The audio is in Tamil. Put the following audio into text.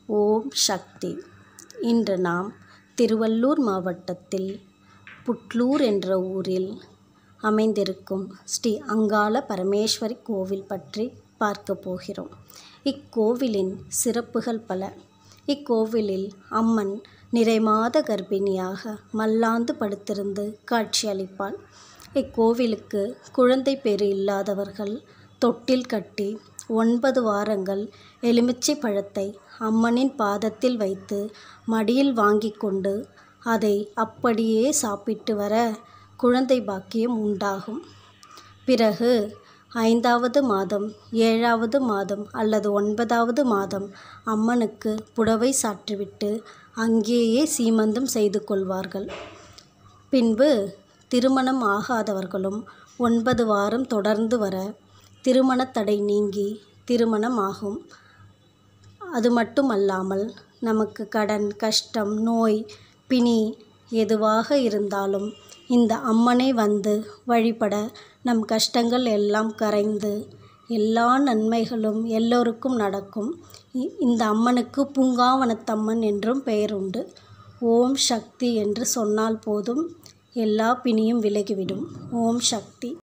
ஓம் சக்தி. இன்று நாம் திருவள்ளூர் மாவட்டத்தில் புட்லூர் என்ற ஊரில் அமைந்திருக்கும் ஸ்ரீ அங்காள பரமேஸ்வரி கோவில் பற்றி பார்க்க போகிறோம். இக்கோவிலின் சிறப்புகள் பல. இக்கோவிலில் அம்மன் நிறைமாத கர்ப்பிணியாக மல்லாந்து படுத்திருந்து காட்சியளிப்பாள். இக்கோவிலுக்கு குழந்தை பேறு இல்லாதவர்கள் தொட்டில் கட்டி 9 வாரங்கள் எலுமிச்சை பழத்தை அம்மனின் பாதத்தில் வைத்து மடியில் வாங்கி கொண்டு அதை அப்படியே சாப்பிட்டு வர குழந்தை பாக்கியம் உண்டாகும். பிறகு 5வது மாதம், 7வது மாதம் அல்லது 9வது மாதம் அம்மனுக்கு புடவை சாற்றிவிட்டு அங்கேயே சீமந்தம் செய்து கொள்வார்கள். பின்பு திருமணம் ஆகாதவர்களும் 9 வாரம் தொடர்ந்து வர திருமண தடை நீங்கி திருமணம் ஆகும். அது மட்டுமல்லாமல் நமக்கு கடன், கஷ்டம், நோய், பிணி எதுவாக இருந்தாலும் இந்த அம்மனை வந்து வழிபட நம் கஷ்டங்கள் எல்லாம் கரைந்து எல்லா நன்மைகளும் எல்லோருக்கும் நடக்கும். இந்த அம்மனுக்கு பூங்காவனத்தம்மன் என்றும் பெயர் உண்டு. ஓம் சக்தி என்று சொன்னால் போதும், எல்லா பிணியும் விலகிவிடும். ஓம் சக்தி.